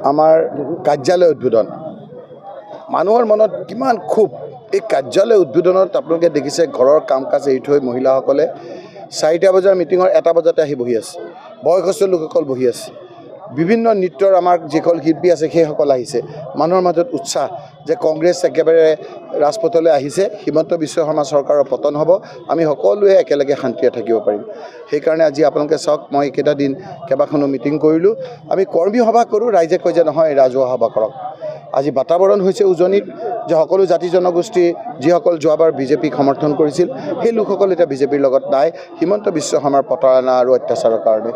আমাৰ কাৰ্যালয় উদ্বোধন মানুহৰ মনত কিমান খুব এই কাৰ্যালয় উদ্বোধনত আপোনালোকে দেখিছে ঘৰৰ কাম কাজ এৰি থৈ মহিলাসকলে 4টা বজাৰ মিটিঙৰ 1টা বজাতে আহি বহি আছে বয়সস্থ লোকসকল বহি আছে বিভিন্ন নৃত্যৰ আমাৰ যিসকল শিল্পী আছে সেইসকল আহিছে মানুহৰ মাজত উৎসাহ যে কংগ্ৰেছ একেবাৰে ৰাজপথলৈ আহিছে হিমন্ত বিশ্ব শৰ্মা চৰকাৰৰ পতন হ'ব আমি সকলোৱে একেলগে শান্তিৰে থাকিব পাৰিম সেইকাৰণে আজি আপোনালোকে চাওক মই কেইটা দিন কেইবাখনো মিটিং কৰিলোঁ আমি কৰ্মী সভা কৰোঁ ৰাইজে কয় যে নহয় ৰাজহুৱা সভা কৰক আজি বাতাবৰণ হৈছে উজনিত যে সকলো জাতি জনগোষ্ঠী যিসকল যোৱাবাৰ বিজেপিক সমৰ্থন কৰিছিল সেই লোকসকল এতিয়া বিজেপিৰ লগত নাই হিমন্ত বিশ্ব শৰ্মাৰ প্ৰতাৰণা আৰু অত্যাচাৰৰ কাৰণে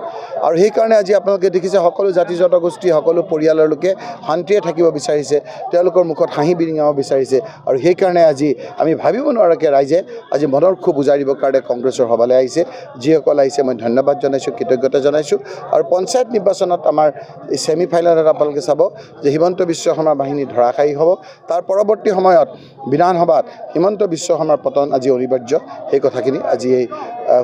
আৰু সেইকাৰণে আজি আপোনালোকে দেখিছে সকলো জাতি জনগোষ্ঠী সকলো পৰিয়ালৰ লোকে শান্তিৰে থাকিব বিচাৰিছে তেওঁলোকৰ মুখত হাঁহি বিৰিঙাব বিচাৰিছে আৰু সেইকাৰণে আজি আমি ভাবিব নোৱাৰাকৈ ৰাইজে আজি মনৰ খুব বুজাই দিবৰ কাৰণে কংগ্ৰেছৰ সভালৈ আহিছে যিসকল আহিছে মই ধন্যবাদ জনাইছোঁ কৃতজ্ঞতা জনাইছোঁ আৰু পঞ্চায়ত নিৰ্বাচনত আমাৰ এই ছেমি ফাইনেলত আপোনালোকে চাব যে হিমন্ত বিশ্ব শৰ্মা বাহিনী ধৰাশায়ী হ'ব তাৰ পৰৱৰ্তী সময়ত বিধানসভাত হিমন্ত বিশ্ব শৰ্মাৰ পতন আজি অনিবাৰ্য সেই কথাখিনি আজি এই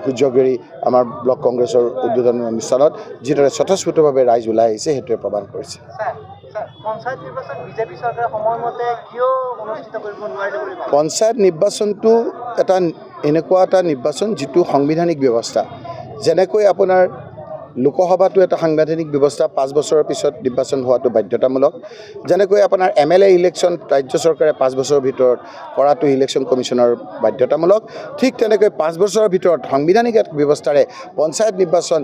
সূৰ্যগিৰি আমাৰ ব্লক কংগ্ৰেছৰ উদ্বোধনী অনুষ্ঠানত যিদৰে স্বতঃস্ফূৰ্তভাৱে ৰাইজ ওলাই আহিছে সেইটোৱে প্ৰমাণ কৰিছে পঞ্চায়ত নিৰ্বাচনটো এটা এনেকুৱা এটা নিৰ্বাচন যিটো সাংবিধানিক ব্যৱস্থা যেনেকৈ আপোনাৰ লোকসভাটো এটা সাংবিধানিক ব্যৱস্থা 5 বছৰৰ পিছত নিৰ্বাচন হোৱাটো বাধ্যতামূলক যেনেকৈ আপোনাৰ MLA ইলেকশ্যন ৰাজ্য চৰকাৰে 5 বছৰৰ ভিতৰত কৰাটো ইলেকশ্যন কমিশ্যনৰ বাধ্যতামূলক ঠিক তেনেকৈ 5 বছৰৰ ভিতৰত সাংবিধানিক এক ব্যৱস্থাৰে পঞ্চায়ত নিৰ্বাচন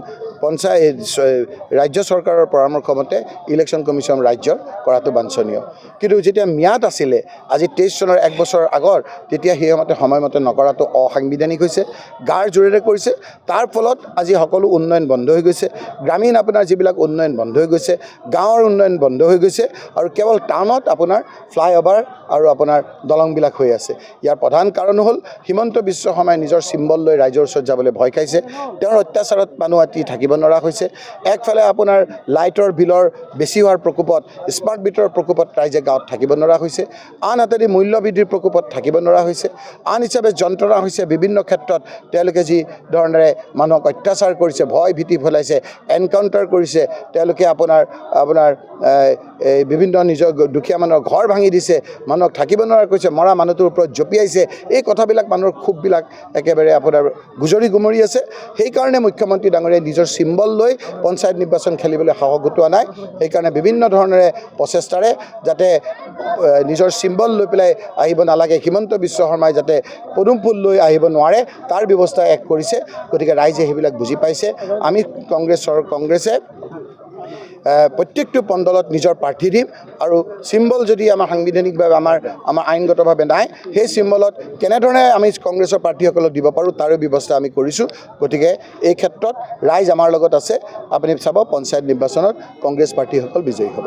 ৰাজ্য চৰকাৰৰ পৰামৰ্শ মতে ইলেকশ্যন কমিশ্যন ৰাজ্যৰ কৰাটো বাঞ্ছনীয় কিন্তু যেতিয়া ম্যাদ আছিলে আজি 23 চনৰ 1 বছৰ আগৰ তেতিয়া সেই সময়মতে নকৰাটো অসাংবিধানিক হৈছে গাৰ জোৰেৰে কৰিছে তাৰ ফলত আজি সকলো উন্নয়ন বন্ধ হৈ গৈছে গ্ৰামীণ আপোনাৰ যিবিলাক উন্নয়ন বন্ধ হৈ গৈছে গাঁৱৰ উন্নয়ন বন্ধ হৈ গৈছে আৰু কেৱল টাউনত আপোনাৰ ফ্লাইঅভাৰ আৰু আপোনাৰ দলংবিলাক হৈ আছে ইয়াৰ প্ৰধান কাৰণ হ'ল হিমন্ত বিশ্ব শৰ্মাই নিজৰ চিম্বল লৈ ৰাইজৰ ওচৰত যাবলৈ ভয় খাইছে তেওঁৰ অত্যাচাৰত মানুহ আতি থাকিব নোৱাৰা হৈছে একফালে আপোনাৰ লাইটৰ বিলৰ বেছি হোৱাৰ প্ৰকোপত স্মাৰ্ট মিটাৰৰ প্ৰকোপত ৰাইজে গাঁৱত থাকিব নোৱাৰা হৈছে আনহাতে মূল্য বৃদ্ধিৰ প্ৰকোপত থাকিব নোৱাৰা হৈছে আন হিচাপে যন্ত্ৰণা হৈছে বিভিন্ন ক্ষেত্ৰত তেওঁলোকে যি ধৰণেৰে মানুহক অত্যাচাৰ কৰিছে ভয় ভীতি ফলাইছে এনকাউণ্টাৰ কৰিছে তেওঁলোকে আপোনাৰ বিভিন্ন নিজৰ দুখীয়া মানুহৰ ঘৰ ভাঙি দিছে মানুহক থাকিব নোৱাৰা কৰিছে মৰা মানুহটোৰ ওপৰত জঁপিয়াইছে এই কথাবিলাক মানুহৰ ক্ষোভবিলাক একেবাৰে আপোনাৰ গুজৰি গুমৰি আছে সেইকাৰণে মুখ্যমন্ত্ৰী ডাঙৰীয়াই নিজৰ চিম্বল লৈ পঞ্চায়ত নিৰ্বাচন খেলিবলৈ সাহস গোটোৱা নাই সেইকাৰণে বিভিন্ন ধৰণেৰে প্ৰচেষ্টাৰে যাতে নিজৰ চিম্বল লৈ পেলাই আহিব নালাগে হিমন্ত বিশ্ব শৰ্মাই যাতে পদুম ফুল লৈ আহিব নোৱাৰে তাৰ ব্যৱস্থা এক কৰিছে গতিকে ৰাইজে সেইবিলাক বুজি পাইছে আমি কংগ্ৰেছে প্ৰত্যেকটো পণ্ডলত নিজৰ প্ৰাৰ্থী দিম আৰু চিম্বল যদি আমাৰ সাংবিধানিকভাৱে আমাৰ আইনগতভাৱে নাই সেই চিম্বলত কেনেধৰণে আমি কংগ্ৰেছৰ প্ৰাৰ্থীসকলক দিব পাৰোঁ তাৰো ব্যৱস্থা আমি কৰিছোঁ গতিকে এই ক্ষেত্ৰত ৰাইজ আমাৰ লগত আছে আপুনি চাব পঞ্চায়ত নিৰ্বাচনত কংগ্ৰেছ প্ৰাৰ্থীসকল বিজয়ী হ'ব